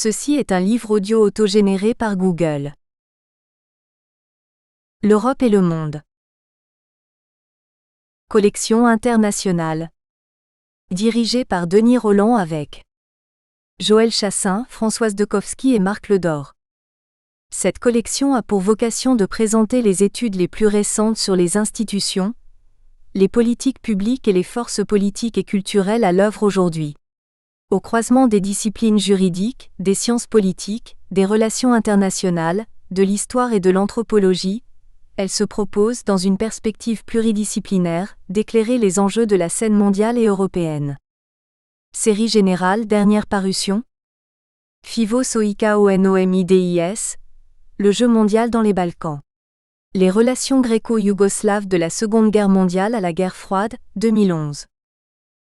Ceci est un livre audio autogénéré par Google. L'Europe et le monde. Collection internationale. Dirigée par Denis Rolland avec Joël Chassin, Françoise Dekowski et Marc Ledor. Cette collection a pour vocation de présenter les études les plus récentes sur les institutions, les politiques publiques et les forces politiques et culturelles à l'œuvre aujourd'hui. Au croisement des disciplines juridiques, des sciences politiques, des relations internationales, de l'histoire et de l'anthropologie, elle se propose, dans une perspective pluridisciplinaire, d'éclairer les enjeux de la scène mondiale et européenne. Série générale, dernière parution. FIVO OIKONOMIDIS, le jeu mondial dans les Balkans. Les relations gréco-yougoslaves de la Seconde Guerre mondiale à la guerre froide, 2011.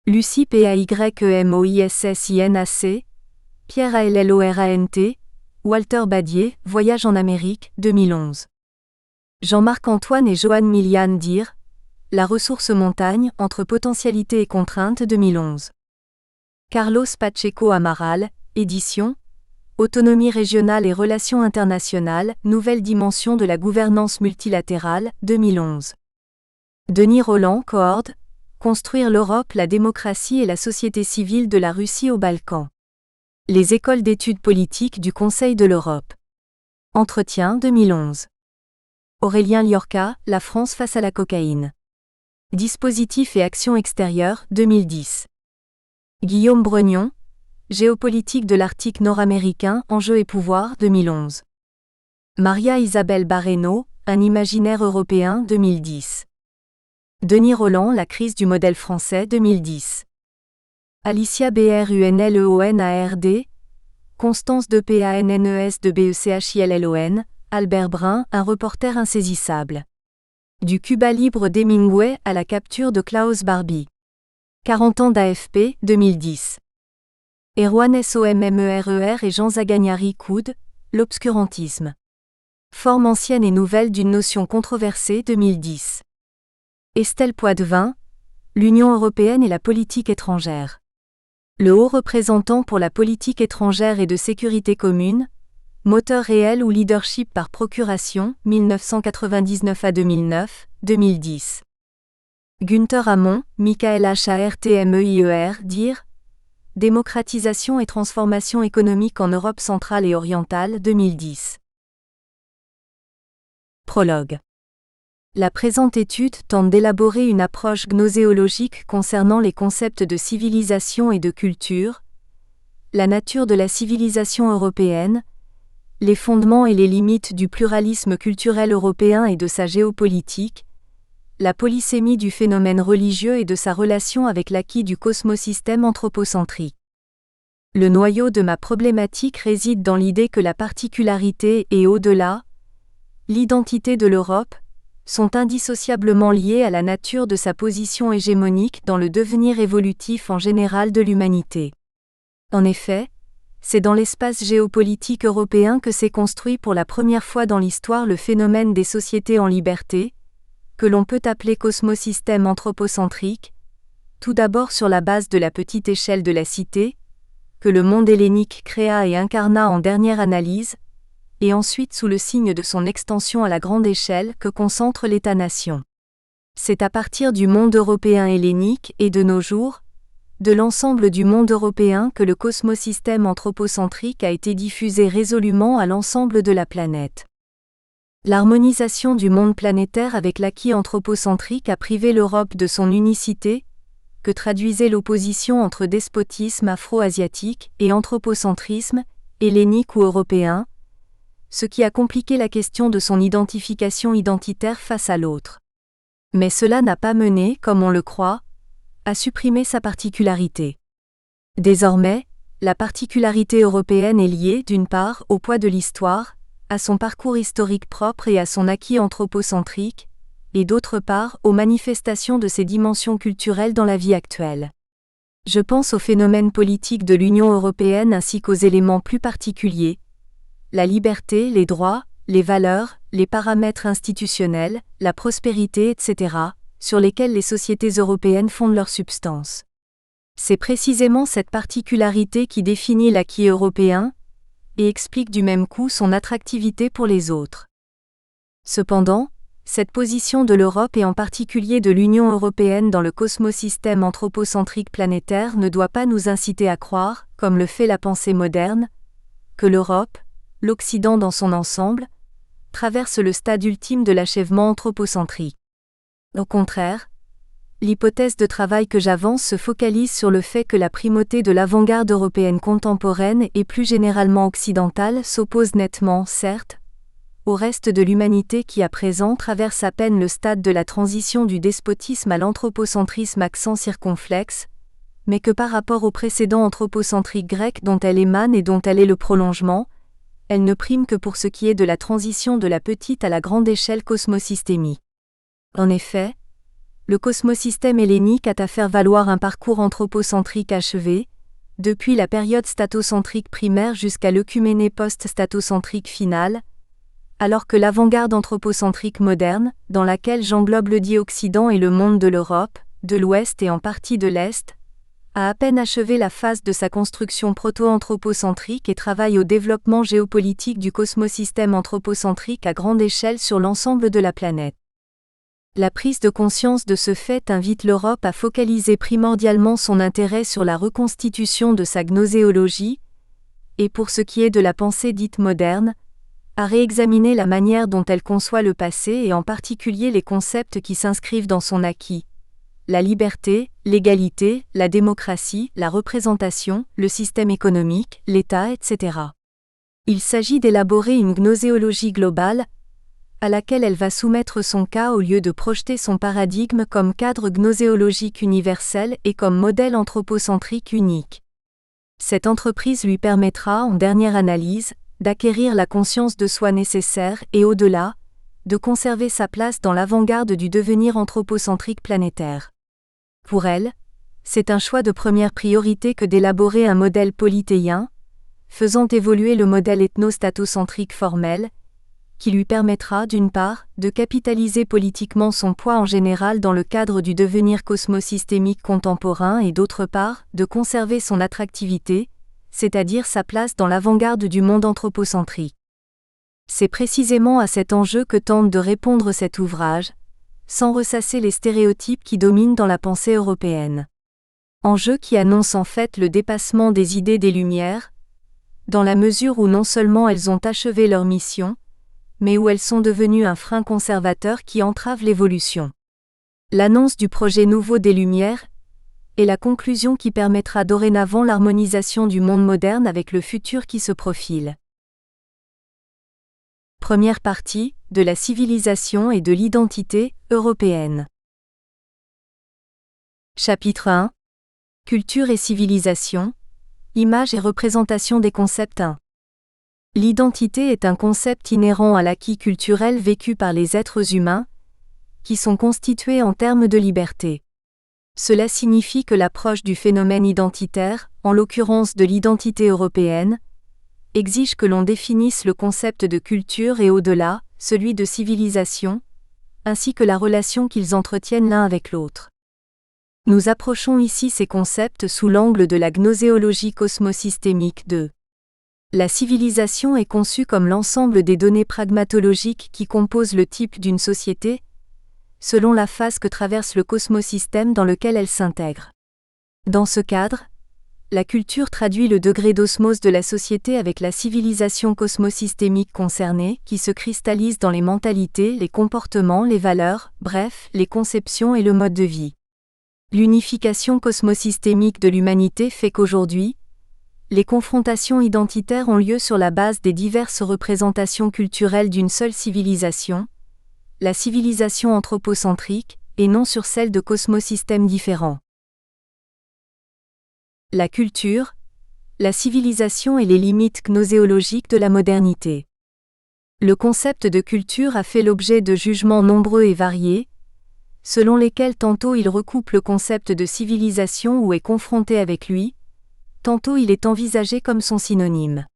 Lucie PAYEMOISSINAC, Pierre ALLORANT, Walter Badier, Voyage en Amérique, 2011. Jean-Marc Antoine et Johan Milian dire La ressource montagne, entre potentialité et contrainte, 2011. Carlos Pacheco Amaral, édition Autonomie régionale et relations internationales, nouvelle dimension de la gouvernance multilatérale, 2011. Denis Rolland, coord Construire l'Europe, la démocratie et la société civile de la Russie aux Balkans. Les écoles d'études politiques du Conseil de l'Europe. Entretien 2011. Aurélien Liorca, La France face à la cocaïne. Dispositifs et actions extérieures, 2010. Guillaume Brognon, Géopolitique de l'Arctique nord-américain, enjeux et pouvoirs, 2011. Maria Isabelle Barreno, Un imaginaire européen, 2010. Denis Rolland, La crise du modèle français, 2010. Alicia BRUNLEONARD, Constance de PANNES de BECHILLON, Albert Brun, Un reporter insaisissable. Du Cuba libre d'Hemingway à la capture de Klaus Barbie. 40 ans d'AFP, 2010. Erwan Sommerer et Jean Zagagnari Coude, L'obscurantisme. Forme ancienne et nouvelle d'une notion controversée, 2010. Estelle Poitvin, L'Union européenne et la politique étrangère. Le haut représentant pour la politique étrangère et de sécurité commune, moteur réel ou leadership par procuration, 1999 à 2009, 2010. Günther Hamon, Michael Hartmeier, dire Démocratisation et transformation économique en Europe centrale et orientale, 2010. Prologue. La présente étude tente d'élaborer une approche gnoséologique concernant les concepts de civilisation et de culture, la nature de la civilisation européenne, les fondements et les limites du pluralisme culturel européen et de sa géopolitique, la polysémie du phénomène religieux et de sa relation avec l'acquis du cosmosystème anthropocentrique. Le noyau de ma problématique réside dans l'idée que la particularité et au-delà, l'identité de l'Europe, sont indissociablement liées à la nature de sa position hégémonique dans le devenir évolutif en général de l'humanité. En effet, c'est dans l'espace géopolitique européen que s'est construit pour la première fois dans l'histoire le phénomène des sociétés en liberté, que l'on peut appeler cosmosystème anthropocentrique, tout d'abord sur la base de la petite échelle de la cité, que le monde hellénique créa et incarna en dernière analyse, et ensuite sous le signe de son extension à la grande échelle que concentre l'État-nation. C'est à partir du monde européen hellénique et de nos jours, de l'ensemble du monde européen que le cosmosystème anthropocentrique a été diffusé résolument à l'ensemble de la planète. L'harmonisation du monde planétaire avec l'acquis anthropocentrique a privé l'Europe de son unicité, que traduisait l'opposition entre despotisme afro-asiatique et anthropocentrisme, hellénique ou européen, ce qui a compliqué la question de son identification identitaire face à l'autre. Mais cela n'a pas mené, comme on le croit, à supprimer sa particularité. Désormais, la particularité européenne est liée, d'une part, au poids de l'histoire, à son parcours historique propre et à son acquis anthropocentrique, et d'autre part, aux manifestations de ses dimensions culturelles dans la vie actuelle. Je pense aux phénomènes politiques de l'Union européenne ainsi qu'aux éléments plus particuliers, la liberté, les droits, les valeurs, les paramètres institutionnels, la prospérité, etc., sur lesquels les sociétés européennes fondent leur substance. C'est précisément cette particularité qui définit l'acquis européen, et explique du même coup son attractivité pour les autres. Cependant, cette position de l'Europe et en particulier de l'Union européenne dans le cosmosystème anthropocentrique planétaire ne doit pas nous inciter à croire, comme le fait la pensée moderne, que l'Europe, l'Occident dans son ensemble, traverse le stade ultime de l'achèvement anthropocentrique. Au contraire, l'hypothèse de travail que j'avance se focalise sur le fait que la primauté de l'avant-garde européenne contemporaine et plus généralement occidentale s'oppose nettement, certes, au reste de l'humanité qui à présent traverse à peine le stade de la transition du despotisme à l'anthropocentrisme accent circonflexe, mais que par rapport au précédent anthropocentrique grec dont elle émane et dont elle est le prolongement, elle ne prime que pour ce qui est de la transition de la petite à la grande échelle cosmosystémique. En effet, le cosmosystème hellénique a à faire valoir un parcours anthropocentrique achevé, depuis la période statocentrique primaire jusqu'à l'œcuménée post-statocentrique finale, alors que l'avant-garde anthropocentrique moderne, dans laquelle j'englobe le dit Occident et le monde de l'Europe, de l'Ouest et en partie de l'Est, a à peine achevé la phase de sa construction proto-anthropocentrique et travaille au développement géopolitique du cosmosystème anthropocentrique à grande échelle sur l'ensemble de la planète. La prise de conscience de ce fait invite l'Europe à focaliser primordialement son intérêt sur la reconstitution de sa gnoséologie, et pour ce qui est de la pensée dite moderne, à réexaminer la manière dont elle conçoit le passé et en particulier les concepts qui s'inscrivent dans son acquis. La liberté, l'égalité, la démocratie, la représentation, le système économique, l'État, etc. Il s'agit d'élaborer une gnoséologie globale, à laquelle elle va soumettre son cas au lieu de projeter son paradigme comme cadre gnoséologique universel et comme modèle anthropocentrique unique. Cette entreprise lui permettra, en dernière analyse, d'acquérir la conscience de soi nécessaire et au-delà, de conserver sa place dans l'avant-garde du devenir anthropocentrique planétaire. Pour elle, c'est un choix de première priorité que d'élaborer un modèle polythéien, faisant évoluer le modèle ethno-statocentrique formel, qui lui permettra, d'une part, de capitaliser politiquement son poids en général dans le cadre du devenir cosmosystémique contemporain et d'autre part, de conserver son attractivité, c'est-à-dire sa place dans l'avant-garde du monde anthropocentrique. C'est précisément à cet enjeu que tente de répondre cet ouvrage, sans ressasser les stéréotypes qui dominent dans la pensée européenne. Enjeu qui annonce en fait le dépassement des idées des Lumières, dans la mesure où non seulement elles ont achevé leur mission, mais où elles sont devenues un frein conservateur qui entrave l'évolution. L'annonce du projet nouveau des Lumières est la conclusion qui permettra dorénavant l'harmonisation du monde moderne avec le futur qui se profile. Première partie, de la civilisation et de l'identité européenne. Chapitre 1. Culture et civilisation, images et représentation des concepts 1. L'identité est un concept inhérent à l'acquis culturel vécu par les êtres humains, qui sont constitués en termes de liberté. Cela signifie que l'approche du phénomène identitaire, en l'occurrence de l'identité européenne, exige que l'on définisse le concept de culture et au-delà, celui de civilisation, ainsi que la relation qu'ils entretiennent l'un avec l'autre. Nous approchons ici ces concepts sous l'angle de la gnoséologie cosmosystémique de. La civilisation est conçue comme l'ensemble des données pragmatologiques qui composent le type d'une société, selon la phase que traverse le cosmosystème dans lequel elle s'intègre. Dans ce cadre, la culture traduit le degré d'osmose de la société avec la civilisation cosmosystémique concernée, qui se cristallise dans les mentalités, les comportements, les valeurs, bref, les conceptions et le mode de vie. L'unification cosmosystémique de l'humanité fait qu'aujourd'hui, les confrontations identitaires ont lieu sur la base des diverses représentations culturelles d'une seule civilisation, la civilisation anthropocentrique, et non sur celle de cosmosystèmes différents. La culture, la civilisation et les limites gnoséologiques de la modernité. Le concept de culture a fait l'objet de jugements nombreux et variés, selon lesquels tantôt il recoupe le concept de civilisation ou est confronté avec lui, tantôt il est envisagé comme son synonyme.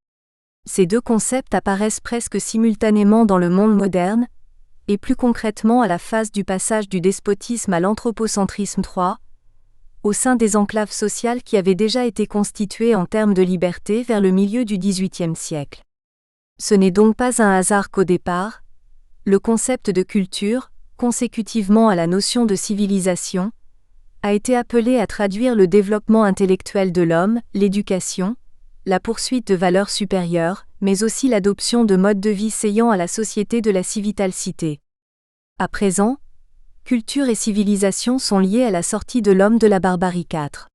Ces deux concepts apparaissent presque simultanément dans le monde moderne, et plus concrètement à la phase du passage du despotisme à l'anthropocentrisme 3, au sein des enclaves sociales qui avaient déjà été constituées en termes de liberté vers le milieu du XVIIIe siècle. Ce n'est donc pas un hasard qu'au départ, le concept de culture, consécutivement à la notion de civilisation, a été appelé à traduire le développement intellectuel de l'homme, l'éducation, la poursuite de valeurs supérieures, mais aussi l'adoption de modes de vie séant à la société de la civitale-cité. À présent, culture et civilisation sont liées à la sortie de l'homme de la barbarie. 4.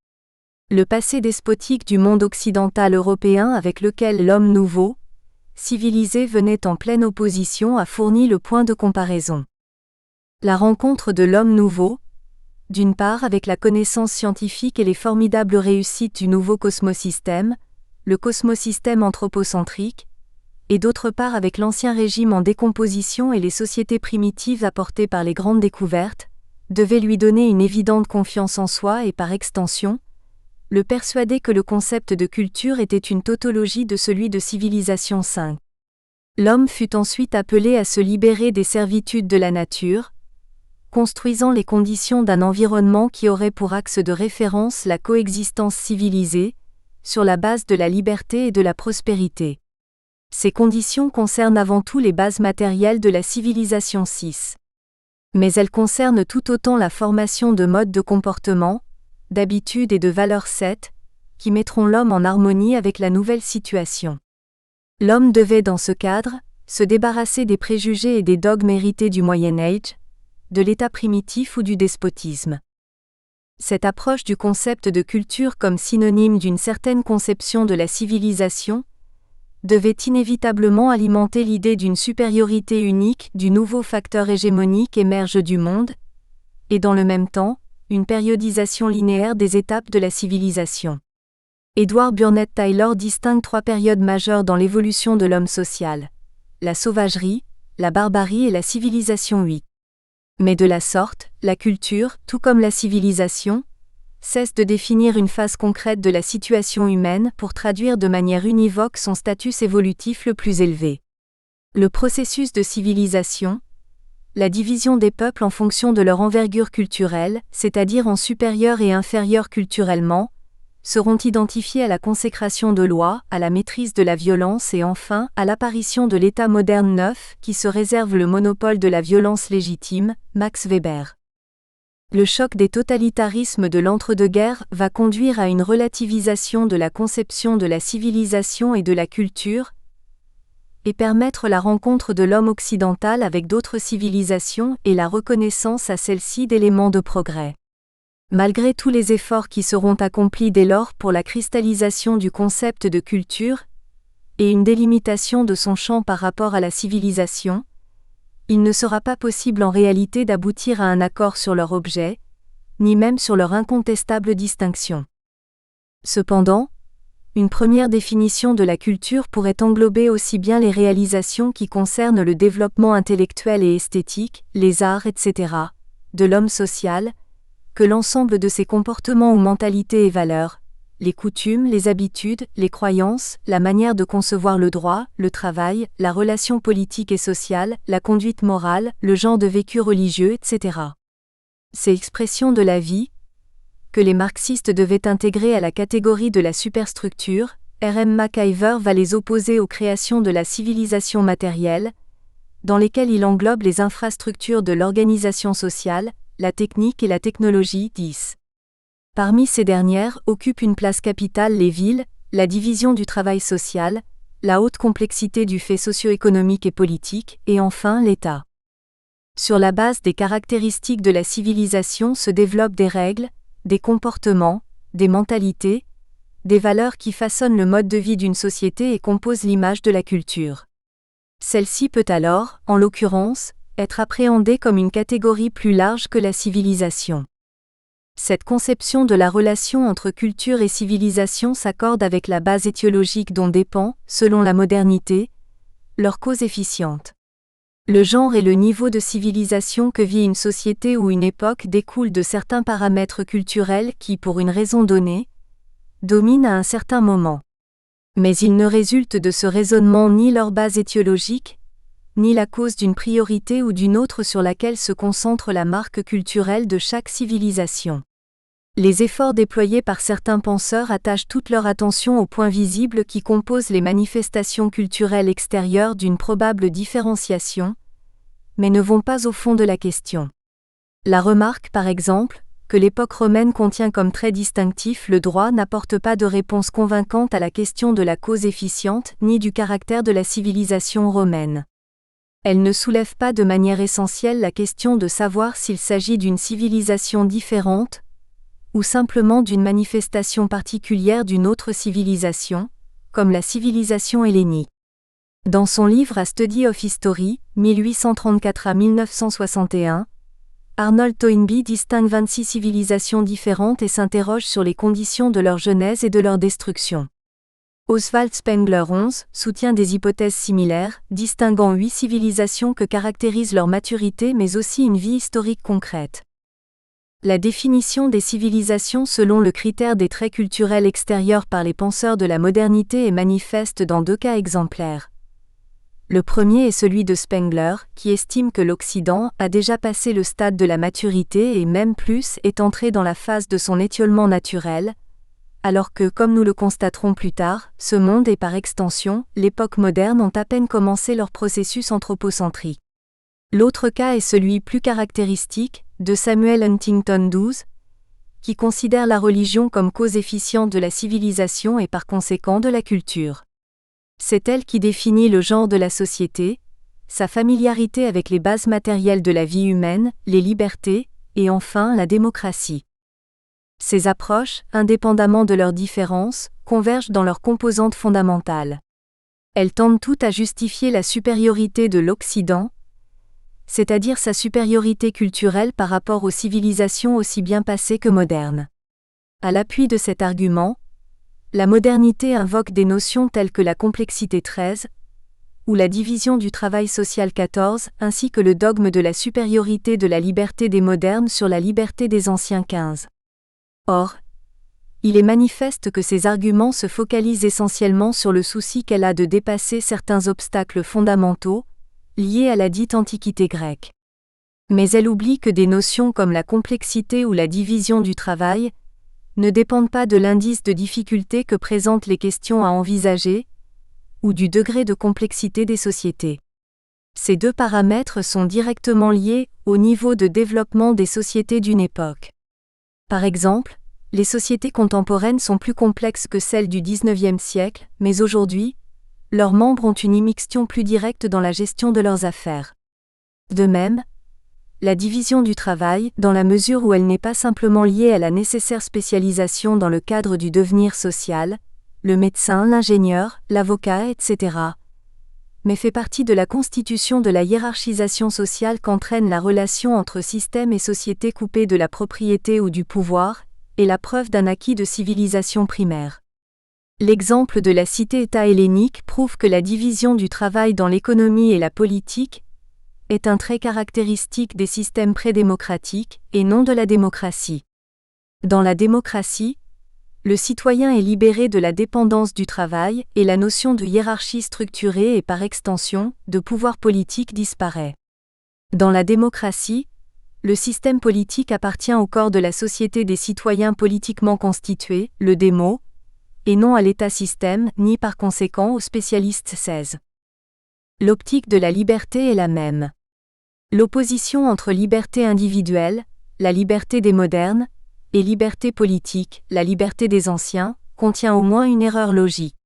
Le passé despotique du monde occidental européen avec lequel l'homme nouveau, civilisé venait en pleine opposition a fourni le point de comparaison. La rencontre de l'homme nouveau, d'une part avec la connaissance scientifique et les formidables réussites du nouveau cosmosystème, le cosmosystème anthropocentrique, et d'autre part avec l'ancien régime en décomposition et les sociétés primitives apportées par les grandes découvertes, devait lui donner une évidente confiance en soi et par extension, le persuader que le concept de culture était une tautologie de celui de civilisation 5. L'homme fut ensuite appelé à se libérer des servitudes de la nature, construisant les conditions d'un environnement qui aurait pour axe de référence la coexistence civilisée, sur la base de la liberté et de la prospérité. Ces conditions concernent avant tout les bases matérielles de la civilisation 6. Mais elles concernent tout autant la formation de modes de comportement, d'habitudes et de valeurs 7, qui mettront l'homme en harmonie avec la nouvelle situation. L'homme devait dans ce cadre, se débarrasser des préjugés et des dogmes hérités du Moyen Âge, de l'état primitif ou du despotisme. Cette approche du concept de culture comme synonyme d'une certaine conception de la civilisation devait inévitablement alimenter l'idée d'une supériorité unique du nouveau facteur hégémonique émerge du monde, et dans le même temps, une périodisation linéaire des étapes de la civilisation. Edward Burnett Taylor distingue 3 périodes majeures dans l'évolution de l'homme social: la sauvagerie, la barbarie et la civilisation 8. Mais de la sorte, la culture, tout comme la civilisation, cesse de définir une phase concrète de la situation humaine pour traduire de manière univoque son statut évolutif le plus élevé. Le processus de civilisation, la division des peuples en fonction de leur envergure culturelle, c'est-à-dire en supérieur et inférieur culturellement, seront identifiés à la consécration de lois, à la maîtrise de la violence et enfin à l'apparition de l'État moderne neuf qui se réserve le monopole de la violence légitime, Max Weber. Le choc des totalitarismes de l'entre-deux-guerres va conduire à une relativisation de la conception de la civilisation et de la culture, et permettre la rencontre de l'homme occidental avec d'autres civilisations et la reconnaissance à celles-ci d'éléments de progrès. Malgré tous les efforts qui seront accomplis dès lors pour la cristallisation du concept de culture et une délimitation de son champ par rapport à la civilisation, il ne sera pas possible en réalité d'aboutir à un accord sur leur objet, ni même sur leur incontestable distinction. Cependant, une première définition de la culture pourrait englober aussi bien les réalisations qui concernent le développement intellectuel et esthétique, les arts, etc., de l'homme social, que l'ensemble de ses comportements ou mentalités et valeurs, les coutumes, les habitudes, les croyances, la manière de concevoir le droit, le travail, la relation politique et sociale, la conduite morale, le genre de vécu religieux, etc. Ces expressions de la vie, que les marxistes devaient intégrer à la catégorie de la superstructure, R.M. McIver va les opposer aux créations de la civilisation matérielle, dans lesquelles il englobe les infrastructures de l'organisation sociale, la technique et la technologie. 10. Parmi ces dernières occupent une place capitale les villes, la division du travail social, la haute complexité du fait socio-économique et politique, et enfin l'État. Sur la base des caractéristiques de la civilisation se développent des règles, des comportements, des mentalités, des valeurs qui façonnent le mode de vie d'une société et composent l'image de la culture. Celle-ci peut alors, en l'occurrence, être appréhendée comme une catégorie plus large que la civilisation. Cette conception de la relation entre culture et civilisation s'accorde avec la base étiologique dont dépend, selon la modernité, leur cause efficiente. Le genre et le niveau de civilisation que vit une société ou une époque découlent de certains paramètres culturels qui, pour une raison donnée, dominent à un certain moment. Mais il ne résulte de ce raisonnement ni leur base étiologique, ni la cause d'une priorité ou d'une autre sur laquelle se concentre la marque culturelle de chaque civilisation. Les efforts déployés par certains penseurs attachent toute leur attention aux points visibles qui composent les manifestations culturelles extérieures d'une probable différenciation, mais ne vont pas au fond de la question. La remarque, par exemple, que l'époque romaine contient comme trait distinctif le droit n'apporte pas de réponse convaincante à la question de la cause efficiente ni du caractère de la civilisation romaine. Elle ne soulève pas de manière essentielle la question de savoir s'il s'agit d'une civilisation différente, ou simplement d'une manifestation particulière d'une autre civilisation, comme la civilisation hellénique. Dans son livre A Study of History, 1834 à 1961, Arnold Toynbee distingue 26 civilisations différentes et s'interroge sur les conditions de leur genèse et de leur destruction. Oswald Spengler 11 soutient des hypothèses similaires, distinguant 8 civilisations que caractérisent leur maturité mais aussi une vie historique concrète. La définition des civilisations selon le critère des traits culturels extérieurs par les penseurs de la modernité est manifeste dans 2 cas exemplaires. Le premier est celui de Spengler, qui estime que l'Occident a déjà passé le stade de la maturité et même plus est entré dans la phase de son étiolement naturel, alors que, comme nous le constaterons plus tard, ce monde et par extension, l'époque moderne ont à peine commencé leur processus anthropocentrique. L'autre cas est celui plus caractéristique, de Samuel Huntington 12, qui considère la religion comme cause efficiente de la civilisation et par conséquent de la culture. C'est elle qui définit le genre de la société, sa familiarité avec les bases matérielles de la vie humaine, les libertés, et enfin la démocratie. Ces approches, indépendamment de leurs différences, convergent dans leurs composantes fondamentales. Elles tendent toutes à justifier la supériorité de l'Occident, c'est-à-dire sa supériorité culturelle par rapport aux civilisations aussi bien passées que modernes. À l'appui de cet argument, la modernité invoque des notions telles que la complexité 13, ou la division du travail social 14, ainsi que le dogme de la supériorité de la liberté des modernes sur la liberté des anciens 15. Or, il est manifeste que ces arguments se focalisent essentiellement sur le souci qu'elle a de dépasser certains obstacles fondamentaux, liés à la dite antiquité grecque. Mais elle oublie que des notions comme la complexité ou la division du travail ne dépendent pas de l'indice de difficulté que présentent les questions à envisager, ou du degré de complexité des sociétés. Ces 2 paramètres sont directement liés au niveau de développement des sociétés d'une époque. Par exemple, les sociétés contemporaines sont plus complexes que celles du XIXe siècle, mais aujourd'hui, leurs membres ont une immixtion plus directe dans la gestion de leurs affaires. De même, la division du travail, dans la mesure où elle n'est pas simplement liée à la nécessaire spécialisation dans le cadre du devenir social, le médecin, l'ingénieur, l'avocat, etc., mais fait partie de la constitution de la hiérarchisation sociale qu'entraîne la relation entre système et société coupée de la propriété ou du pouvoir, et la preuve d'un acquis de civilisation primaire. L'exemple de la cité-État hellénique prouve que la division du travail dans l'économie et la politique est un trait caractéristique des systèmes prédémocratiques et non de la démocratie. Dans la démocratie, le citoyen est libéré de la dépendance du travail et la notion de hiérarchie structurée et par extension, de pouvoir politique disparaît. Dans la démocratie, le système politique appartient au corps de la société des citoyens politiquement constitués, le démo, et non à l'État-système, ni par conséquent aux spécialistes 16. L'optique de la liberté est la même. L'opposition entre liberté individuelle, la liberté des modernes, et liberté politique, la liberté des anciens, contient au moins une erreur logique.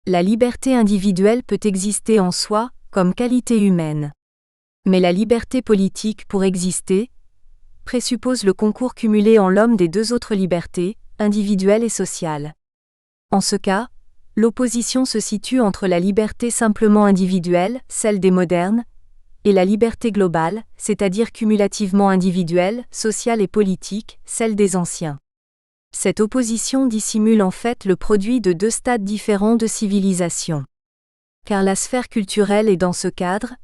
La liberté individuelle peut exister en soi, comme qualité humaine. Mais la liberté politique, pour exister, présuppose le concours cumulé en l'homme des 2 autres libertés, individuelle et sociale. En ce cas, l'opposition se situe entre la liberté simplement individuelle, celle des modernes, et la liberté globale, c'est-à-dire cumulativement individuelle, sociale et politique, celle des anciens. Cette opposition dissimule en fait le produit de 2 stades différents de civilisation. Car la sphère culturelle est dans ce cadre,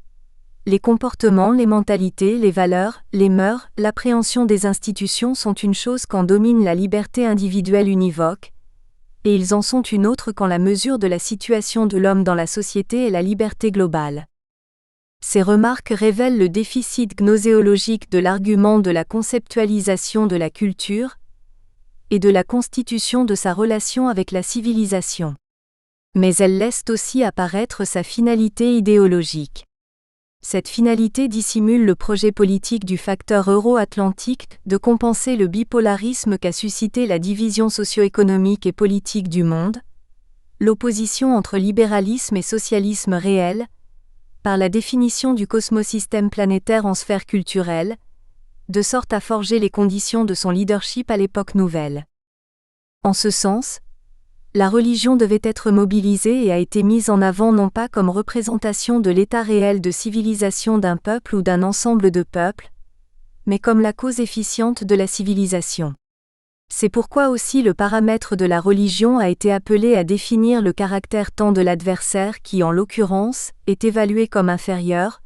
les comportements, les mentalités, les valeurs, les mœurs, l'appréhension des institutions sont une chose quand domine la liberté individuelle univoque, et ils en sont une autre quand la mesure de la situation de l'homme dans la société est la liberté globale. Ces remarques révèlent le déficit gnoséologique de l'argument de la conceptualisation de la culture, et de la constitution de sa relation avec la civilisation. Mais elle laisse aussi apparaître sa finalité idéologique. Cette finalité dissimule le projet politique du facteur euro-atlantique de compenser le bipolarisme qu'a suscité la division socio-économique et politique du monde, l'opposition entre libéralisme et socialisme réel, par la définition du cosmosystème planétaire en sphère culturelle, de sorte à forger les conditions de son leadership à l'époque nouvelle. En ce sens, la religion devait être mobilisée et a été mise en avant non pas comme représentation de l'état réel de civilisation d'un peuple ou d'un ensemble de peuples, mais comme la cause efficiente de la civilisation. C'est pourquoi aussi le paramètre de la religion a été appelé à définir le caractère tant de l'adversaire qui, en l'occurrence, est évalué comme inférieur,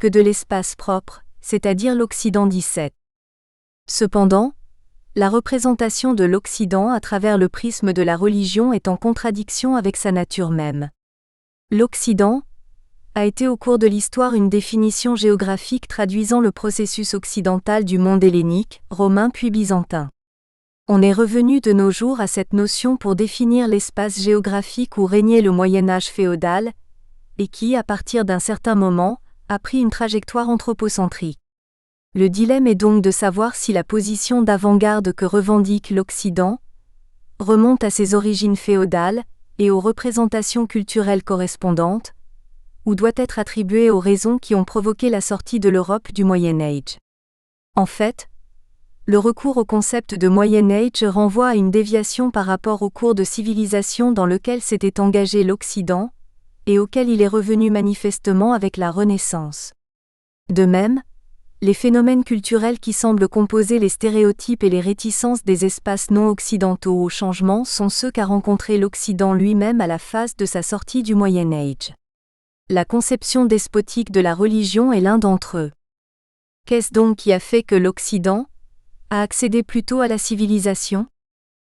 que de l'espace propre, c'est-à-dire l'Occident 17. Cependant, la représentation de l'Occident à travers le prisme de la religion est en contradiction avec sa nature même. L'Occident a été au cours de l'histoire une définition géographique traduisant le processus occidental du monde hellénique, romain puis byzantin. On est revenu de nos jours à cette notion pour définir l'espace géographique où régnait le Moyen-Âge féodal, et qui, à partir d'un certain moment, a pris une trajectoire anthropocentrique. Le dilemme est donc de savoir si la position d'avant-garde que revendique l'Occident remonte à ses origines féodales et aux représentations culturelles correspondantes, ou doit être attribuée aux raisons qui ont provoqué la sortie de l'Europe du Moyen-Âge. En fait, le recours au concept de Moyen-Âge renvoie à une déviation par rapport au cours de civilisation dans lequel s'était engagé l'Occident, et auquel il est revenu manifestement avec la Renaissance. De même, les phénomènes culturels qui semblent composer les stéréotypes et les réticences des espaces non occidentaux au changement sont ceux qu'a rencontrés l'Occident lui-même à la phase de sa sortie du Moyen-Âge. La conception despotique de la religion est l'un d'entre eux. Qu'est-ce donc qui a fait que l'Occident a accédé plutôt à la civilisation?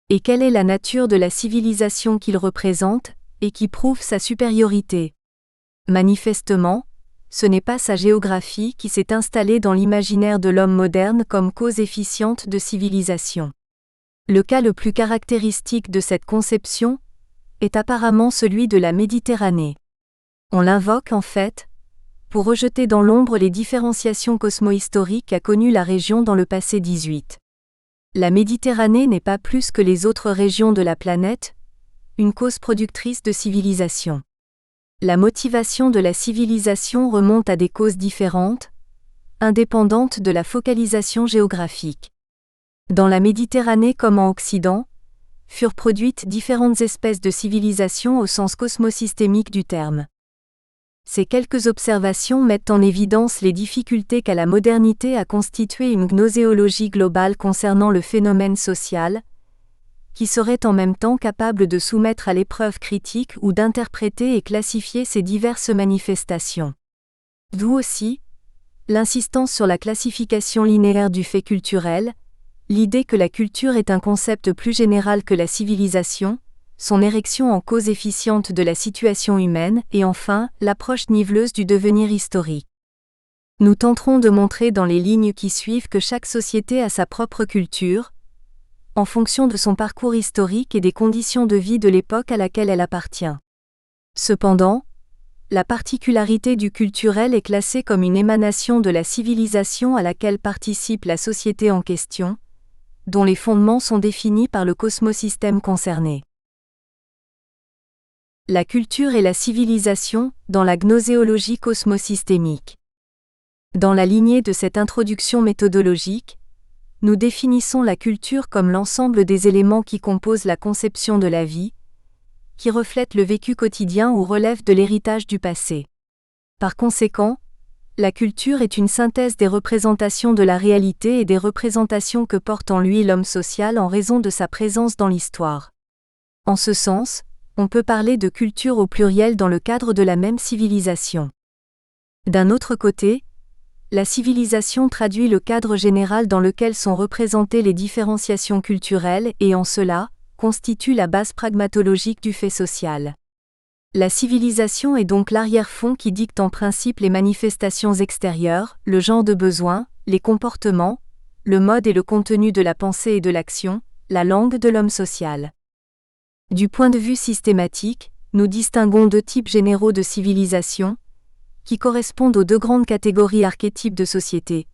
Et quelle est la nature de la civilisation qu'il représente, et qui prouve sa supériorité? Manifestement, ce n'est pas sa géographie qui s'est installée dans l'imaginaire de l'homme moderne comme cause efficiente de civilisation. Le cas le plus caractéristique de cette conception est apparemment celui de la Méditerranée. On l'invoque en fait pour rejeter dans l'ombre les différenciations cosmo-historiques qu'a connues la région dans le passé 18. La Méditerranée n'est pas plus que les autres régions de la planète, une cause productrice de civilisation. La motivation de la civilisation remonte à des causes différentes, indépendantes de la focalisation géographique. Dans la Méditerranée comme en Occident, furent produites différentes espèces de civilisations au sens cosmosystémique du terme. Ces quelques observations mettent en évidence les difficultés qu'a la modernité à constituer une gnoséologie globale concernant le phénomène social, qui serait en même temps capable de soumettre à l'épreuve critique ou d'interpréter et classifier ces diverses manifestations. D'où aussi l'insistance sur la classification linéaire du fait culturel, l'idée que la culture est un concept plus général que la civilisation, son érection en cause efficiente de la situation humaine et enfin l'approche niveleuse du devenir historique. Nous tenterons de montrer dans les lignes qui suivent que chaque société a sa propre culture, en fonction de son parcours historique et des conditions de vie de l'époque à laquelle elle appartient. Cependant, la particularité du culturel est classée comme une émanation de la civilisation à laquelle participe la société en question, dont les fondements sont définis par le cosmosystème concerné. La culture et la civilisation dans la gnoséologie cosmosystémique. Dans la lignée de cette introduction méthodologique, nous définissons la culture comme l'ensemble des éléments qui composent la conception de la vie, qui reflètent le vécu quotidien ou relèvent de l'héritage du passé. Par conséquent, la culture est une synthèse des représentations de la réalité et des représentations que porte en lui l'homme social en raison de sa présence dans l'histoire. En ce sens, on peut parler de culture au pluriel dans le cadre de la même civilisation. D'un autre côté, la civilisation traduit le cadre général dans lequel sont représentées les différenciations culturelles et en cela, constitue la base pragmatologique du fait social. La civilisation est donc l'arrière-fond qui dicte en principe les manifestations extérieures, le genre de besoin, les comportements, le mode et le contenu de la pensée et de l'action, la langue de l'homme social. Du point de vue systématique, nous distinguons deux types généraux de civilisation, qui correspondent aux deux grandes catégories archétypes de société,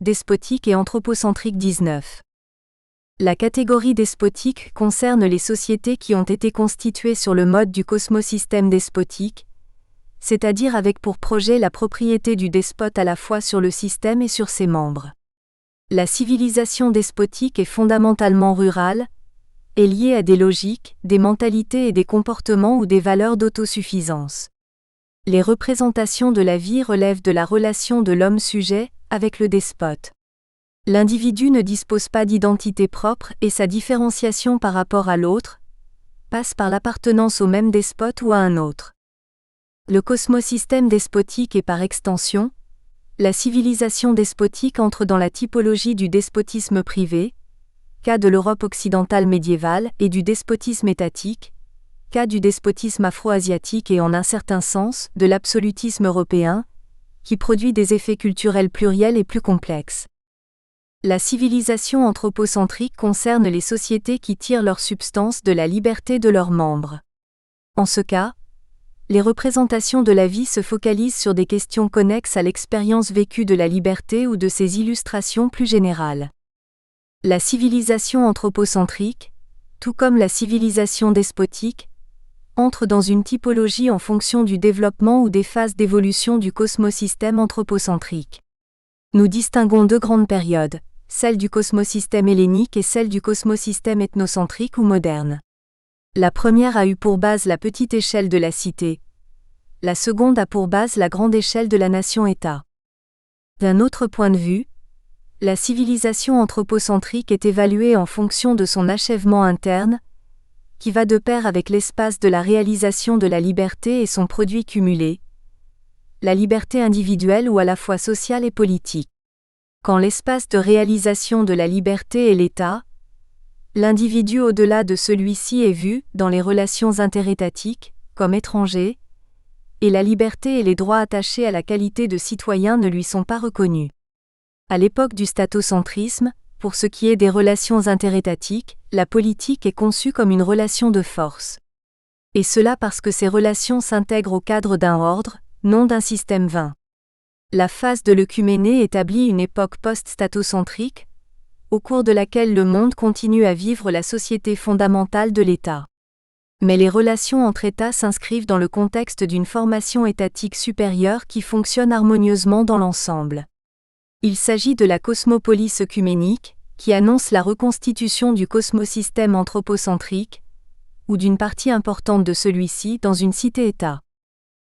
despotique et anthropocentrique 19. La catégorie despotique concerne les sociétés qui ont été constituées sur le mode du cosmosystème despotique, c'est-à-dire avec pour projet la propriété du despote à la fois sur le système et sur ses membres. La civilisation despotique est fondamentalement rurale, est liée à des logiques, des mentalités et des comportements ou des valeurs d'autosuffisance. Les représentations de la vie relèvent de la relation de l'homme-sujet avec le despote. L'individu ne dispose pas d'identité propre et sa différenciation par rapport à l'autre passe par l'appartenance au même despote ou à un autre. Le cosmosystème despotique et par extension, la civilisation despotique entre dans la typologie du despotisme privé, cas de l'Europe occidentale médiévale, et du despotisme étatique, cas du despotisme afro-asiatique et en un certain sens, de l'absolutisme européen, qui produit des effets culturels pluriels et plus complexes. La civilisation anthropocentrique concerne les sociétés qui tirent leur substance de la liberté de leurs membres. En ce cas, les représentations de la vie se focalisent sur des questions connexes à l'expérience vécue de la liberté ou de ses illustrations plus générales. La civilisation anthropocentrique, tout comme la civilisation despotique, entre dans une typologie en fonction du développement ou des phases d'évolution du cosmosystème anthropocentrique. Nous distinguons deux grandes périodes, celle du cosmosystème hellénique et celle du cosmosystème ethnocentrique ou moderne. La première a eu pour base la petite échelle de la cité. La seconde a pour base la grande échelle de la nation-État. D'un autre point de vue, la civilisation anthropocentrique est évaluée en fonction de son achèvement interne, qui va de pair avec l'espace de la réalisation de la liberté et son produit cumulé, la liberté individuelle ou à la fois sociale et politique. Quand l'espace de réalisation de la liberté est l'État, l'individu au-delà de celui-ci est vu, dans les relations interétatiques, comme étranger, et la liberté et les droits attachés à la qualité de citoyen ne lui sont pas reconnus. À l'époque du statocentrisme, pour ce qui est des relations interétatiques, la politique est conçue comme une relation de force. Et cela parce que ces relations s'intègrent au cadre d'un ordre, non d'un système vain. La phase de l'œcuméné établit une époque post-statocentrique, au cours de laquelle le monde continue à vivre la société fondamentale de l'État. Mais les relations entre États s'inscrivent dans le contexte d'une formation étatique supérieure qui fonctionne harmonieusement dans l'ensemble. Il s'agit de la cosmopolis œcuménique, qui annonce la reconstitution du cosmosystème anthropocentrique, ou d'une partie importante de celui-ci dans une cité-État.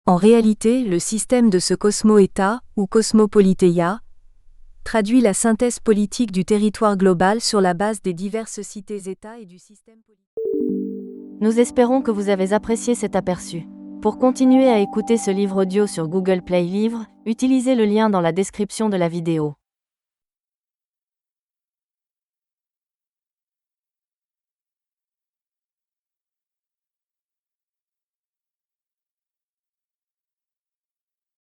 En réalité, le système de ce cosmo-État, ou cosmopoliteia, traduit la synthèse politique du territoire global sur la base des diverses cités-États et du système politique. Nous espérons que vous avez apprécié cet aperçu. Pour continuer à écouter ce livre audio sur Google Play Livres, utilisez le lien dans la description de la vidéo.